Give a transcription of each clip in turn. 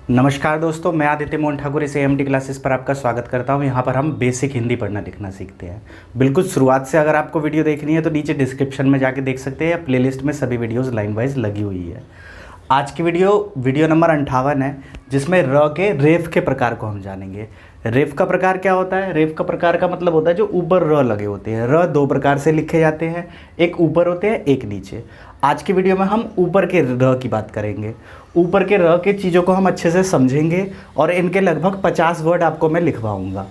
नमस्कार दोस्तों, मैं आदित्य मोहन ठाकुर इस एएमटी क्लासेस पर आपका स्वागत करता हूं। यहां पर हम बेसिक हिंदी पढ़ना लिखना सीखते हैं। बिल्कुल शुरुआत से अगर आपको वीडियो देखनी है तो नीचे डिस्क्रिप्शन में जाके देख सकते हैं या प्लेलिस्ट में सभी वीडियोस लाइन वाइज लगी हुई है। आज की वीडियो नंबर 58 है, जिसमें र के रेफ के प्रकार को हम जानेंगे। रेफ का प्रकार क्या होता है? रेफ का प्रकार का मतलब होता है जो ऊपर र लगे होते हैं। र दो प्रकार से लिखे जाते हैं, एक ऊपर होते हैं, एक नीचे। आज की वीडियो में हम ऊपर के र की बात करेंगे। ऊपर के र के चीज़ों को हम अच्छे से समझेंगे और इनके लगभग 50 वर्ड आपको मैं लिखवाऊंगा।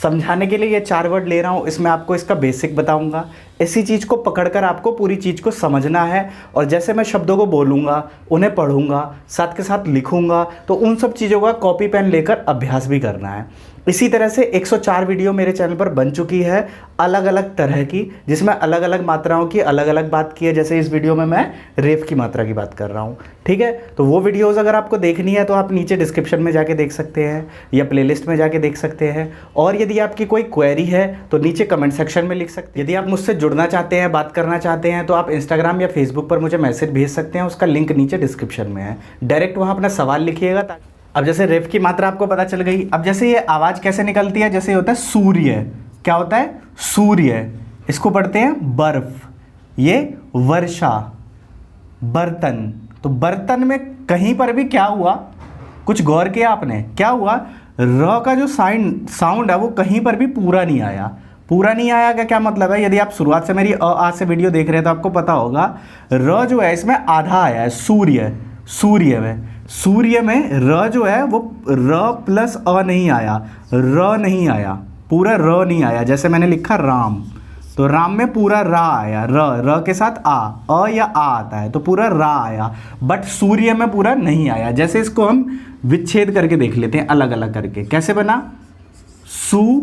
समझाने के लिए ये 4 वर्ड ले रहा हूँ, इसमें आपको इसका बेसिक बताऊंगा। इसी चीज़ को पकड़कर आपको पूरी चीज़ को समझना है और जैसे मैं शब्दों को बोलूँगा, उन्हें पढ़ूंगा, साथ के साथ लिखूंगा, तो उन सब चीज़ों का कॉपी पेन लेकर अभ्यास भी करना है। इसी तरह से 104 वीडियो मेरे चैनल पर बन चुकी है अलग अलग तरह की, जिसमें अलग अलग मात्राओं की अलग अलग बात की है। जैसे इस वीडियो में मैं रेफ की मात्रा की बात कर रहा हूँ, ठीक है। तो वो वीडियोज़ अगर आपको देखनी है तो आप नीचे डिस्क्रिप्शन में जाके देख सकते हैं या प्लेलिस्ट में जाके देख सकते हैं। और यदि आपकी कोई क्वेरी है तो नीचे कमेंट सेक्शन में लिख सकते हैं। यदि आप मुझसे जुड़ना चाहते हैं, बात करना चाहते हैं, तो आप इंस्टाग्राम या फेसबुक पर मुझे मैसेज भेज सकते हैं। उसका लिंक नीचे डिस्क्रिप्शन में है, डायरेक्ट वहाँ अपना सवाल लिखिएगा। अब जैसे रेफ की मात्रा आपको पता चल गई। अब जैसे ये आवाज़ कैसे निकलती है, जैसे होता है सूर्य। क्या होता है? सूर्य। इसको पढ़ते हैं बर्फ। ये वर्षा। बर्तन। तो बर्तन में कहीं पर भी क्या हुआ, कुछ गौर किया आपने? क्या हुआ? र का जो साउंड है वो कहीं पर भी पूरा नहीं आया। पूरा नहीं आया का क्या मतलब है? यदि आप शुरुआत से मेरी आ से वीडियो देख रहे हैं तो आपको पता होगा र जो है इसमें आधा आया है। सूर्य। सूर्य में र जो है वो र प्लस अ नहीं आया, र नहीं आया, पूरा र नहीं आया। जैसे मैंने लिखा राम, तो राम में पूरा रा आया, र के साथ अ या आ आता है, तो पूरा रा आया। बट सूर्य में पूरा नहीं आया। जैसे इसको हम विच्छेद करके देख लेते हैं अलग अलग करके। कैसे बना? सु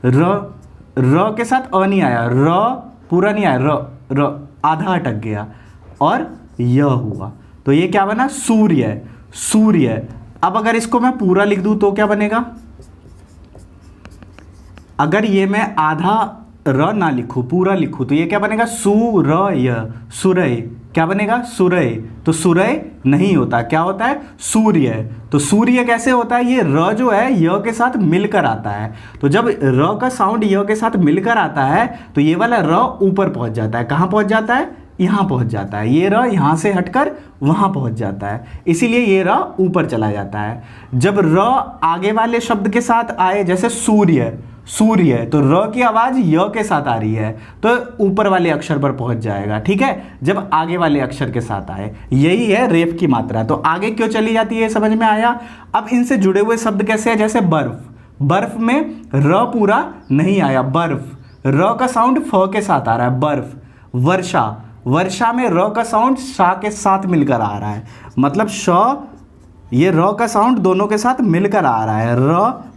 र के साथ अ नहीं आया, र पूरा नहीं आया, र आधा अटक गया और य हुआ, तो ये क्या बना? सूर्य। अब अगर इसको मैं पूरा लिख दूं तो क्या बनेगा? अगर ये मैं आधा र ना लिखूं, पूरा लिखूं, तो ये क्या बनेगा? सूरय। क्या बनेगा? सूरय। तो सूरय नहीं होता, क्या होता है? सूर्य। तो सूर्य कैसे होता है? ये र जो है य के साथ मिलकर आता है। तो जब र का साउंड य के साथ मिलकर आता है तो ये वाला र ऊपर पहुंच जाता है। कहां पहुंच जाता है? यहाँ पहुंच जाता है। ये र यहाँ से हटकर वहाँ पहुंच जाता है, इसीलिए ये र ऊपर चला जाता है। जब र आगे वाले शब्द के साथ आए, जैसे सूर्य, तो र की आवाज़ य के साथ आ रही है तो ऊपर वाले अक्षर पर पहुंच जाएगा, ठीक है, जब आगे वाले अक्षर के साथ आए। यही है रेफ की मात्रा। तो आगे क्यों चली जाती है, समझ में आया? अब इनसे जुड़े हुए शब्द कैसे हैं? जैसे बर्फ में र पूरा नहीं आया, बर्फ, र का साउंड फ के साथ आ रहा है, बर्फ। वर्षा में र का साउंड शा के साथ मिलकर आ रहा है, मतलब श, ये र का साउंड दोनों के साथ मिलकर आ रहा है।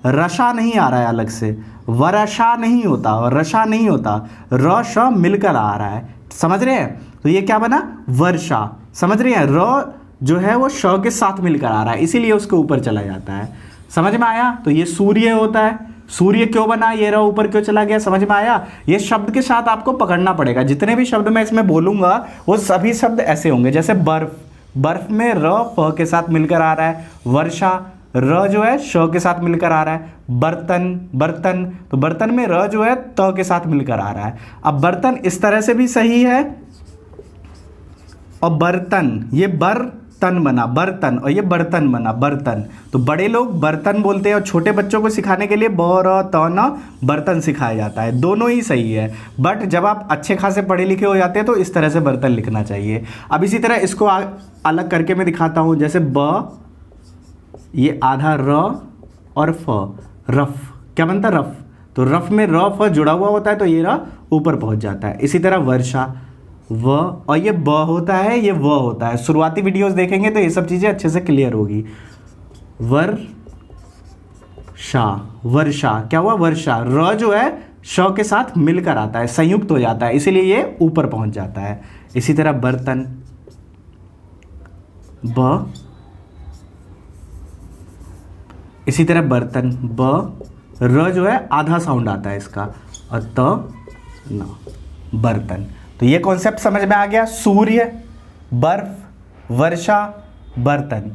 रशा नहीं आ रहा है अलग से, वर्षा नहीं होता और रशा नहीं होता, र श मिलकर आ रहा है। समझ रहे हैं? तो ये क्या बना? वर्षा। समझ रहे हैं? र जो है वो श के साथ मिलकर आ रहा है, इसीलिए उसके ऊपर चला जाता है। समझ में आया? तो ये सूर्य होता है। सूर्य क्यों बना? ये रहा ऊपर क्यों चला गया? समझ में आया? ये शब्द के साथ आपको पकड़ना पड़ेगा। जितने भी शब्द मैं इसमें बोलूंगा वो सभी शब्द ऐसे होंगे। जैसे बर्फ में र फ के साथ मिलकर आ रहा है। वर्षा, र जो है श के साथ मिलकर आ रहा है। बर्तन, तो बर्तन में र जो है त के साथ मिलकर आ रहा है। अब बर्तन इस तरह से भी सही है, और बर्तन, ये तन बना बर्तन, और ये बर्तन बना बर्तन। तो बड़े लोग बर्तन बोलते हैं और छोटे बच्चों को सिखाने के लिए ब र त न बर्तन सिखाया जाता है। दोनों ही सही है, बट जब आप अच्छे खासे पढ़े लिखे हो जाते हैं तो इस तरह से बर्तन लिखना चाहिए। अब इसी तरह इसको अलग करके मैं दिखाता हूँ। जैसे ब, ये आधा र और फ, रफ। क्या बनता? रफ। तो रफ में र फ जुड़ा हुआ होता है तो ये र ऊपर पहुंच जाता है। इसी तरह वर्षा, व, और ये ब होता है, ये व होता है। शुरुआती वीडियोस देखेंगे तो ये सब चीज़ें अच्छे से क्लियर होगी। वर्षा। क्या हुआ? वर्षा। र जो है श के साथ मिलकर आता है, संयुक्त हो जाता है, इसीलिए ये ऊपर पहुंच जाता है। इसी तरह बर्तन, ब, इसी तरह बर्तन, ब, र जो है आधा साउंड आता है इसका, और त न, बर्तन। तो ये कॉन्सेप्ट समझ में आ गया। सूर्य, बर्फ, वर्षा, बर्तन।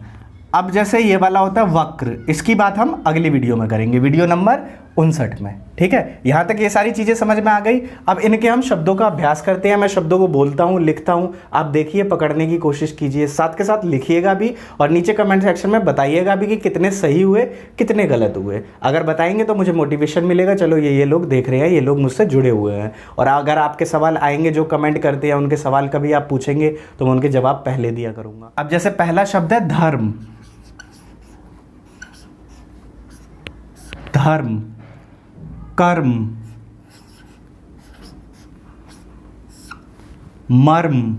अब जैसे ये वाला होता है वक्र, इसकी बात हम अगली वीडियो में करेंगे, वीडियो नंबर 59 में। ठीक है, यहाँ तक ये सारी चीज़ें समझ में आ गई। अब इनके हम शब्दों का अभ्यास करते हैं। मैं शब्दों को बोलता हूँ, लिखता हूँ, आप देखिए, पकड़ने की कोशिश कीजिए, साथ के साथ लिखिएगा भी और नीचे कमेंट सेक्शन में बताइएगा भी कि कितने सही हुए, कितने गलत हुए। अगर बताएंगे तो मुझे मोटिवेशन मिलेगा, चलो ये लोग देख रहे हैं, ये लोग मुझसे जुड़े हुए हैं। और अगर आपके सवाल आएंगे, जो कमेंट करते हैं उनके सवाल कभी आप पूछेंगे तो मैं उनके जवाब पहले दिया करूँगा। अब जैसे पहला शब्द है धर्म, धर्म, कर्म, मर्म,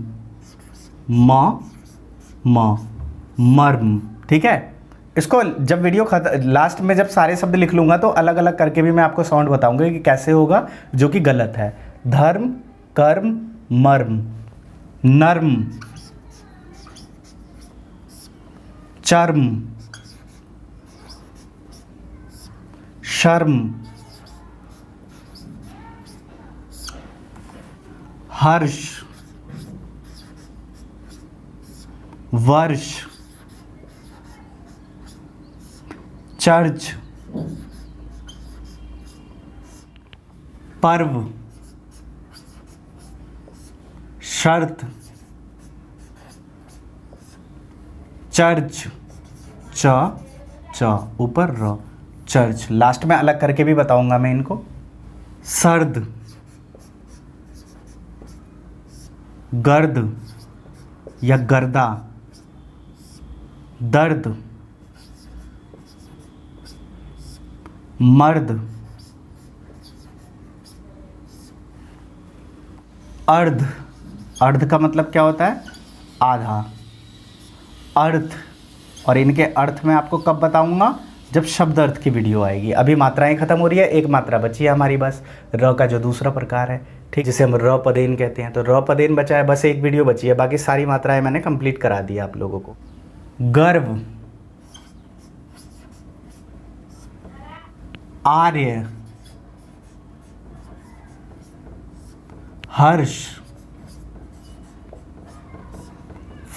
मर्म। ठीक है, इसको जब वीडियो लास्ट में जब सारे शब्द लिख लूंगा तो अलग अलग करके भी मैं आपको साउंड बताऊंगा कि कैसे होगा, जो कि गलत है। धर्म, कर्म, मर्म, नर्म, चर्म, शर्म, हर्ष, वर्ष, चर्च, पर्व, शर्त, चर्च, च ऊपर र, चर्च। लास्ट में अलग करके भी बताऊंगा मैं इनको। सर्द, गर्द या गर्दा, दर्द, मर्द, अर्ध। अर्ध का मतलब क्या होता है? आधा। अर्थ, और इनके अर्थ में आपको कब बताऊंगा? जब शब्द अर्थ की वीडियो आएगी। अभी मात्राएं खत्म हो रही है, एक मात्रा बची है हमारी बस, र का जो दूसरा प्रकार है, ठीक, जिसे हम र पदेन कहते हैं। तो र पदेन बचा है, बस एक वीडियो बची है, बाकी सारी मात्राएं मैंने कंप्लीट करा दी आप लोगों को। गर्व, आर्य, हर्ष,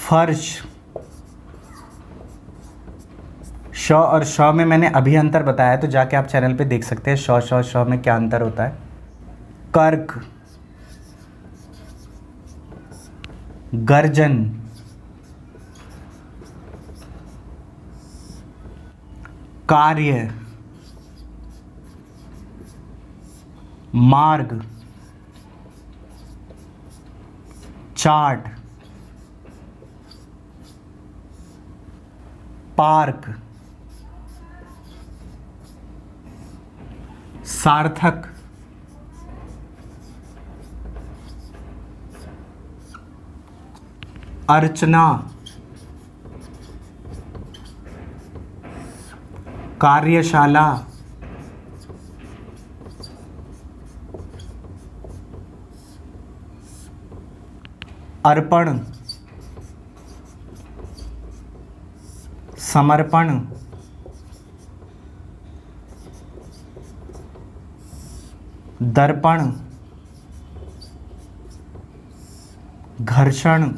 फर्श। श और श में मैंने अभी अंतर बताया, तो जाके आप चैनल पे देख सकते हैं श श श में क्या अंतर होता है। कर्क, गर्जन, कार्य, मार्ग, चार्ट, पार्क, सार्थक, अर्चना, कार्यशाला, अर्पण, समर्पण, दर्पण, घर्षण,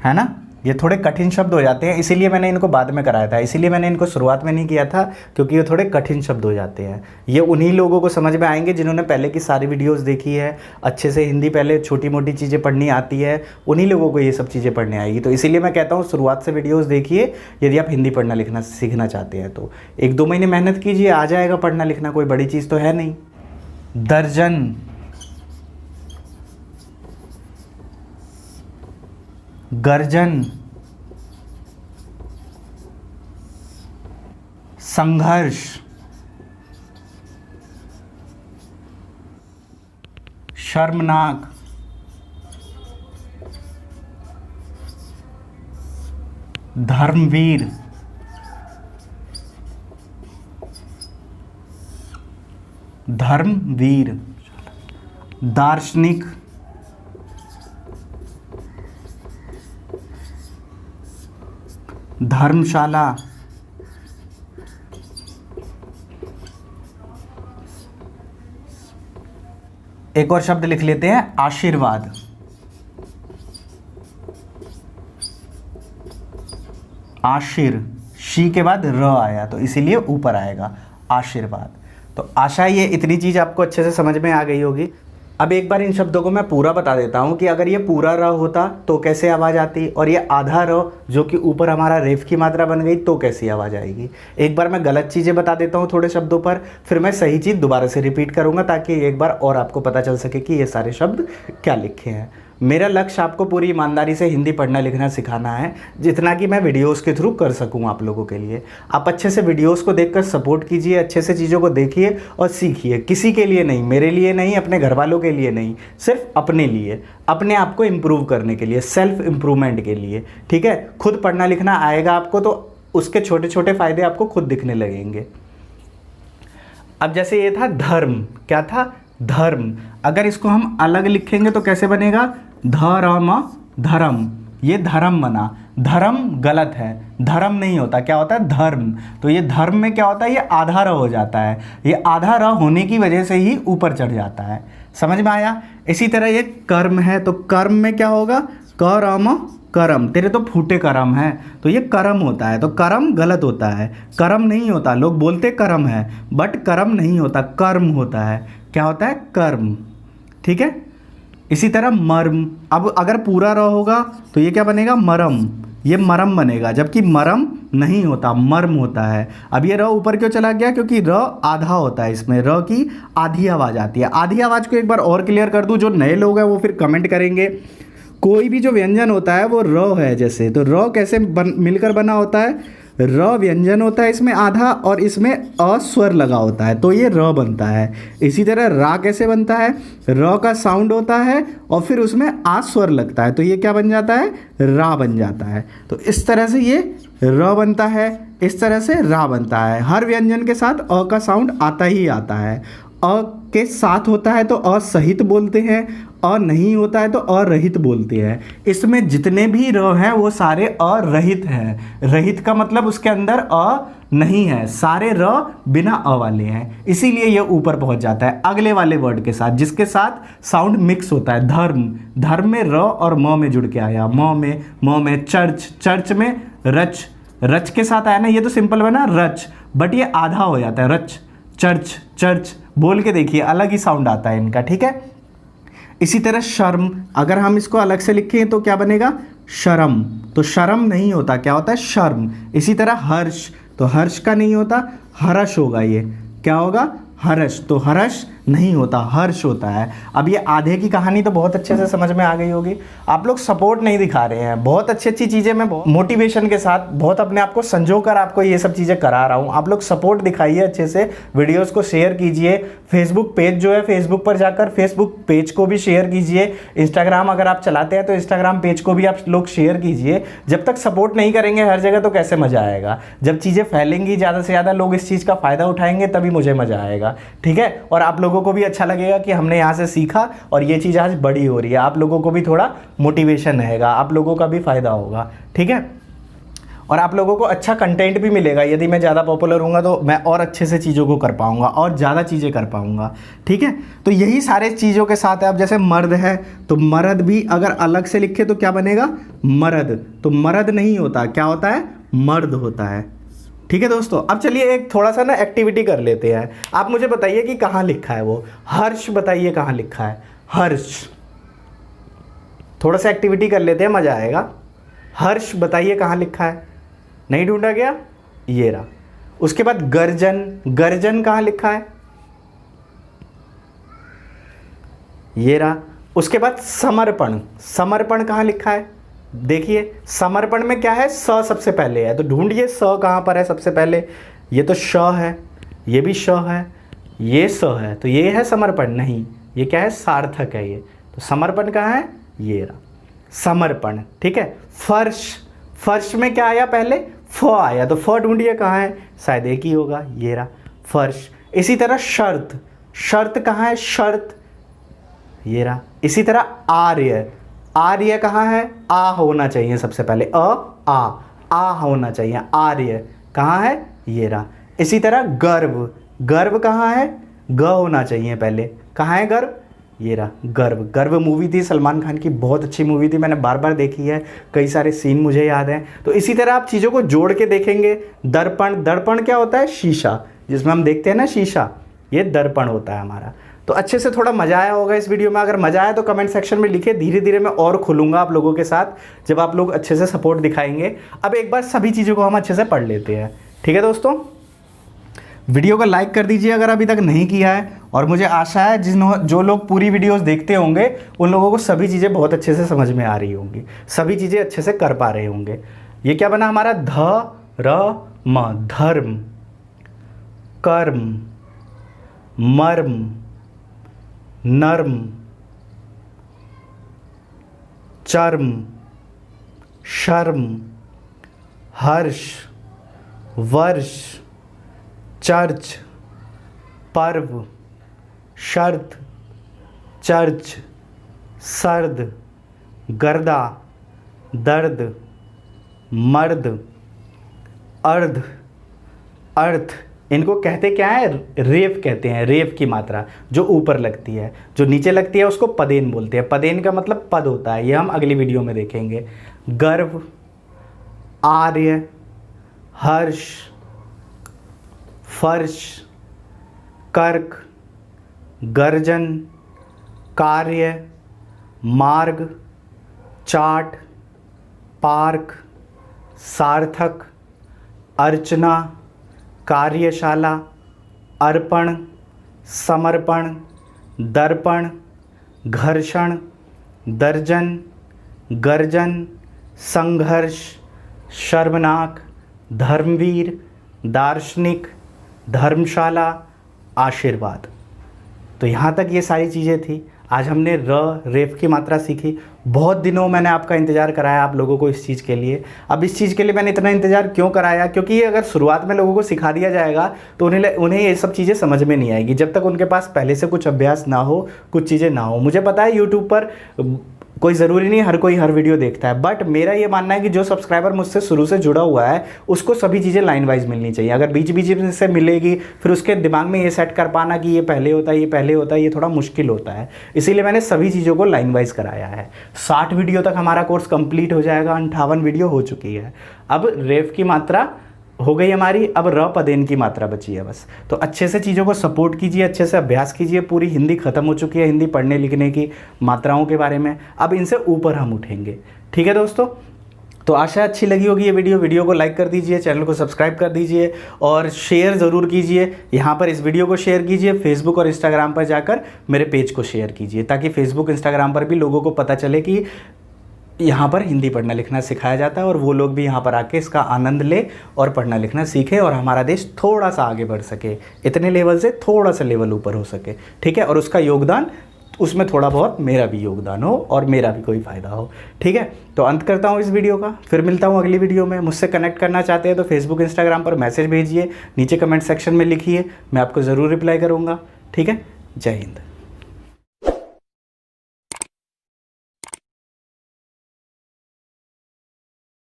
है ना। ये थोड़े कठिन शब्द हो जाते हैं, इसीलिए मैंने इनको बाद में कराया था, इसीलिए मैंने इनको शुरुआत में नहीं किया था, क्योंकि ये थोड़े कठिन शब्द हो जाते हैं। ये उन्हीं लोगों को समझ में आएंगे जिन्होंने पहले की सारी वीडियोस देखी है, अच्छे से हिंदी पहले छोटी मोटी चीज़ें पढ़नी आती है, उन्हीं लोगों को ये सब चीज़ें पढ़ने आएगी। तो इसीलिए मैं कहता हूँ शुरुआत से वीडियोज़ देखिए, यदि आप हिंदी पढ़ना लिखना सीखना चाहते हैं तो 1-2 महीने मेहनत कीजिए, आ जाएगा पढ़ना लिखना, कोई बड़ी चीज़ तो है नहीं। दर्जन, गर्जन, संघर्ष, शर्मनाक, धर्मवीर, धर्मवीर, दार्शनिक, धर्मशाला, एक और शब्द लिख लेते हैं, आशीर्वाद। आशीर, शी के बाद र आया तो इसीलिए ऊपर आएगा आशीर्वाद। तो आशा ये इतनी चीज़ आपको अच्छे से समझ में आ गई होगी। अब एक बार इन शब्दों को मैं पूरा बता देता हूँ कि अगर ये पूरा र होता तो कैसे आवाज़ आती, और ये आधा र जो कि ऊपर हमारा रेफ की मात्रा बन गई तो कैसी आवाज़ आएगी। एक बार मैं गलत चीज़ें बता देता हूँ थोड़े शब्दों पर, फिर मैं सही चीज़ दोबारा से रिपीट करूँगा ताकि एक बार और आपको पता चल सके कि ये सारे शब्द क्या लिखे हैं। मेरा लक्ष्य आपको पूरी ईमानदारी से हिंदी पढ़ना लिखना सिखाना है, जितना कि मैं वीडियोस के थ्रू कर सकूं आप लोगों के लिए। आप अच्छे से वीडियोस को देखकर सपोर्ट कीजिए, अच्छे से चीज़ों को देखिए और सीखिए। किसी के लिए नहीं, मेरे लिए नहीं, अपने घर वालों के लिए नहीं, सिर्फ अपने लिए, अपने आप को इम्प्रूव करने के लिए, सेल्फ इम्प्रूवमेंट के लिए। ठीक है, खुद पढ़ना लिखना आएगा आपको तो उसके छोटे छोटे फायदे आपको खुद दिखने लगेंगे। अब जैसे ये था धर्म, क्या था? धर्म। अगर इसको हम अलग लिखेंगे तो कैसे बनेगा? धर्म, धर्म, ये धर्म बना। धर्म गलत है, धर्म नहीं होता, क्या होता है? धर्म। तो ये धर्म में क्या होता है? ये आधा र हो जाता है, ये आधा र होने की वजह से ही ऊपर चढ़ जाता है। समझ में आया? इसी तरह ये कर्म है, तो कर्म में क्या होगा? करम, करम, तेरे तो फूटे करम है, तो ये करम होता है। तो करम गलत होता है, करम नहीं होता। लोग बोलते करम है बट करम नहीं होता, कर्म होता है। क्या होता है? कर्म। ठीक है, इसी तरह मर्म। अब अगर पूरा र होगा तो ये क्या बनेगा? मरम, ये मरम बनेगा, जबकि मरम नहीं होता, मर्म होता है। अब ये र ऊपर क्यों चला गया? क्योंकि र आधा होता है, इसमें र की आधी आवाज़ आती है। आधी आवाज़ को एक बार और क्लियर कर दूं, जो नए लोग हैं वो फिर कमेंट करेंगे। कोई भी जो व्यंजन होता है वो र है, जैसे तो र कैसे मिलकर बना होता है? र व्यंजन होता है इसमें आधा और इसमें अ स्वर लगा होता है तो ये र बनता है। इसी तरह रा कैसे बनता है? र का साउंड होता है और फिर उसमें आ स्वर लगता है तो ये क्या बन जाता है? रा बन जाता है। तो इस तरह से ये र बनता है, इस तरह से रा बनता है। हर व्यंजन के साथ अ का साउंड आता ही आता है। अ के साथ होता है तो असहित बोलते हैं, अ नहीं होता है तो अरहित बोलते हैं। इसमें जितने भी र हैं वो सारे अरहित हैं। रहित का मतलब उसके अंदर अ नहीं है, सारे र बिना अ वाले हैं, इसीलिए ये ऊपर पहुंच जाता है अगले वाले वर्ड के साथ जिसके साथ साउंड मिक्स होता है। धर्म, धर्म में र और म में जुड़ के आया, म में चर्च, चर्च में रच, रच के साथ आया ना, ये तो सिंपल बना रच, बट ये आधा हो जाता है रच, चर्च, चर्च। बोल के देखिए अलग ही साउंड आता है इनका। ठीक है, इसी तरह शर्म, अगर हम इसको अलग से लिखें तो क्या बनेगा? शर्म, तो शर्म नहीं होता, क्या होता है? शर्म। इसी तरह हर्ष, तो हर्ष का नहीं होता, हर्ष होगा, ये क्या होगा? हर्ष, तो हर्ष नहीं होता, हर्ष होता है। अब ये आधे की कहानी तो बहुत अच्छे से समझ में आ गई होगी। आप लोग सपोर्ट नहीं दिखा रहे हैं, बहुत अच्छी अच्छी चीज़ें मैं मोटिवेशन के साथ बहुत अपने आप को संजो कर आपको ये सब चीज़ें करा रहा हूँ। आप लोग सपोर्ट दिखाइए अच्छे से, वीडियोस को शेयर कीजिए। फेसबुक पेज जो है, फेसबुक पर जाकर फेसबुक पेज को भी शेयर कीजिए। इंस्टाग्राम अगर आप चलाते हैं तो इंस्टाग्राम पेज को भी आप लोग शेयर कीजिए। जब तक सपोर्ट नहीं करेंगे हर जगह तो कैसे मज़ा आएगा? जब चीज़ें फैलेंगी, ज़्यादा से ज़्यादा लोग इस चीज़ का फ़ायदा उठाएंगे तभी मुझे मज़ा आएगा। ठीक है, और आप लोगों को भी अच्छा लगेगा कि हमने यहाँ से सीखा और ये चीज़ आज बड़ी हो रही है। आप लोगों को भी थोड़ा मोटिवेशन रहेगा, आप लोगों का भी फ़ायदा होगा। ठीक है, और आप लोगों को अच्छा कंटेंट भी मिलेगा। यदि मैं ज़्यादा पॉपुलर हूँगा तो मैं और अच्छे से चीज़ों को कर पाऊँगा और ज़्यादा चीज़ें कर पाऊँगा। ठीक है, तो यही सारे चीज़ों के साथ है। अब जैसे मर्द है तो मर्द भी अगर अलग से लिखे तो क्या बनेगा? मर्द, तो मर्द नहीं होता, क्या होता है? मर्द होता है। ठीक है दोस्तों, अब चलिए एक थोड़ा सा ना एक्टिविटी कर लेते हैं। आप मुझे बताइए कि कहाँ लिखा है वो हर्ष, बताइए कहाँ लिखा है हर्ष। थोड़ा सा एक्टिविटी कर लेते हैं, मज़ा आएगा। हर्ष बताइए कहाँ लिखा है? नहीं ढूंढा गया? ये रहा। उसके बाद गर्जन, गर्जन कहाँ लिखा है? ये रहा। उसके बाद समर्पण, समर्पण कहाँ लिखा है? देखिए समर्पण में क्या है? स सबसे पहले है, तो ढूंढिए स कहाँ पर है सबसे पहले। ये तो श है, ये भी श है, ये स है, तो ये है समर्पण? नहीं, ये क्या है? सार्थक है ये। तो समर्पण कहाँ है? ये रहा, समर्पण। ठीक है, फर्श, फर्श में क्या आया पहले? फ आया, तो फ ढूंढिए कहाँ है? शायद एक ही होगा, ये रहा फर्श। इसी तरह शर्त, शर्त कहाँ है? शर्त, ये रहा। इसी तरह आर्य, आर्य कहाँ है? आ होना चाहिए सबसे पहले, आ होना चाहिए। आर्य कहाँ है? ये रहा। इसी तरह गर्व, गर्व कहाँ है? ग होना चाहिए पहले, कहाँ है गर्व? ये रहा गर्व। गर्व मूवी थी सलमान खान की, बहुत अच्छी मूवी थी, मैंने बार बार देखी है, कई सारे सीन मुझे याद हैं। तो इसी तरह आप चीज़ों को जोड़ के देखेंगे। दर्पण, दर्पण क्या होता है? शीशा, जिसमें हम देखते हैं ना शीशा, ये दर्पण होता है हमारा। तो अच्छे से थोड़ा मज़ा आया होगा इस वीडियो में। अगर मज़ा आया तो कमेंट सेक्शन में लिखिए, धीरे धीरे मैं और खुलूँगा आप लोगों के साथ जब आप लोग अच्छे से सपोर्ट दिखाएंगे। अब एक बार सभी चीज़ों को हम अच्छे से पढ़ लेते हैं, ठीक है दोस्तों। वीडियो को लाइक कर दीजिए अगर अभी तक नहीं किया है, और मुझे आशा है जो लोग पूरी वीडियोस देखते होंगे उन लोगों को सभी चीज़ें बहुत अच्छे से समझ में आ रही होंगी, सभी चीज़ें अच्छे से कर पा रहे होंगे। ये क्या बना हमारा? ध र म, धर्म, कर्म, मर्म, नर्म, चर्म, शर्म, हर्ष, वर्ष, चर्च, पर्व, शर्त, चर्च, सर्द, गर्दा, दर्द, मर्द, अर्ध, अर्थ। इनको कहते क्या है? रेफ कहते हैं। रेफ की मात्रा जो ऊपर लगती है, जो नीचे लगती है उसको पदेन बोलते हैं। पदेन का मतलब पद होता है, ये हम अगली वीडियो में देखेंगे। गर्व, आर्य, हर्ष, फर्श, कर्क, गर्जन, कार्य, मार्ग, चाट, पार्क, सार्थक, अर्चना, कार्यशाला, अर्पण, समर्पण, दर्पण, घर्षण, दर्जन, गर्जन, संघर्ष, शर्मनाक, धर्मवीर, दार्शनिक, धर्मशाला, आशीर्वाद। तो यहाँ तक ये सारी चीज़ें थी। आज हमने रेफ की मात्रा सीखी। बहुत दिनों मैंने आपका इंतज़ार कराया आप लोगों को इस चीज़ के लिए। अब इस चीज़ के लिए मैंने इतना इंतज़ार क्यों कराया? क्योंकि ये अगर शुरुआत में लोगों को सिखा दिया जाएगा तो उन्हें ये सब चीज़ें समझ में नहीं आएगी जब तक उनके पास पहले से कुछ अभ्यास ना हो, कुछ चीज़ें ना हो। मुझे पता है यूट्यूब पर कोई ज़रूरी नहीं हर कोई हर वीडियो देखता है, बट मेरा ये मानना है कि जो सब्सक्राइबर मुझसे शुरू से जुड़ा हुआ है उसको सभी चीज़ें लाइन वाइज मिलनी चाहिए। अगर बीच बीच से मिलेगी फिर उसके दिमाग में ये सेट कर पाना कि ये पहले होता है, ये पहले होता है, ये थोड़ा मुश्किल होता है। इसीलिए मैंने सभी चीज़ों को लाइन वाइज कराया है। 60 वीडियो तक हमारा कोर्स कंप्लीट हो जाएगा। 58 वीडियो हो चुकी है। अब रेफ की मात्रा हो गई हमारी, अब र पदेन की मात्रा बची है बस। तो अच्छे से चीज़ों को सपोर्ट कीजिए, अच्छे से अभ्यास कीजिए। पूरी हिंदी खत्म हो चुकी है, हिंदी पढ़ने लिखने की मात्राओं के बारे में। अब इनसे ऊपर हम उठेंगे, ठीक है दोस्तों। तो आशा अच्छी लगी होगी ये वीडियो को लाइक कर दीजिए, चैनल को सब्सक्राइब कर दीजिए और शेयर ज़रूर कीजिए। यहाँ पर इस वीडियो को शेयर कीजिए, फेसबुक और इंस्टाग्राम पर जाकर मेरे पेज को शेयर कीजिए, ताकि फेसबुक इंस्टाग्राम पर भी लोगों को पता चले कि यहाँ पर हिंदी पढ़ना लिखना सिखाया जाता है और वो लोग भी यहाँ पर आके इसका आनंद ले और पढ़ना लिखना सीखे और हमारा देश थोड़ा सा आगे बढ़ सके, इतने लेवल से थोड़ा सा लेवल ऊपर हो सके, ठीक है। और उसका योगदान, उसमें थोड़ा बहुत मेरा भी योगदान हो और मेरा भी कोई फ़ायदा हो, ठीक है। तो अंत करता हूँ इस वीडियो का, फिर मिलता हूँ अगली वीडियो में। मुझसे कनेक्ट करना चाहते हैं तो फेसबुक इंस्टाग्राम पर मैसेज भेजिए, नीचे कमेंट सेक्शन में लिखिए, मैं आपको ज़रूर रिप्लाई करूँगा, ठीक है। जय हिंद।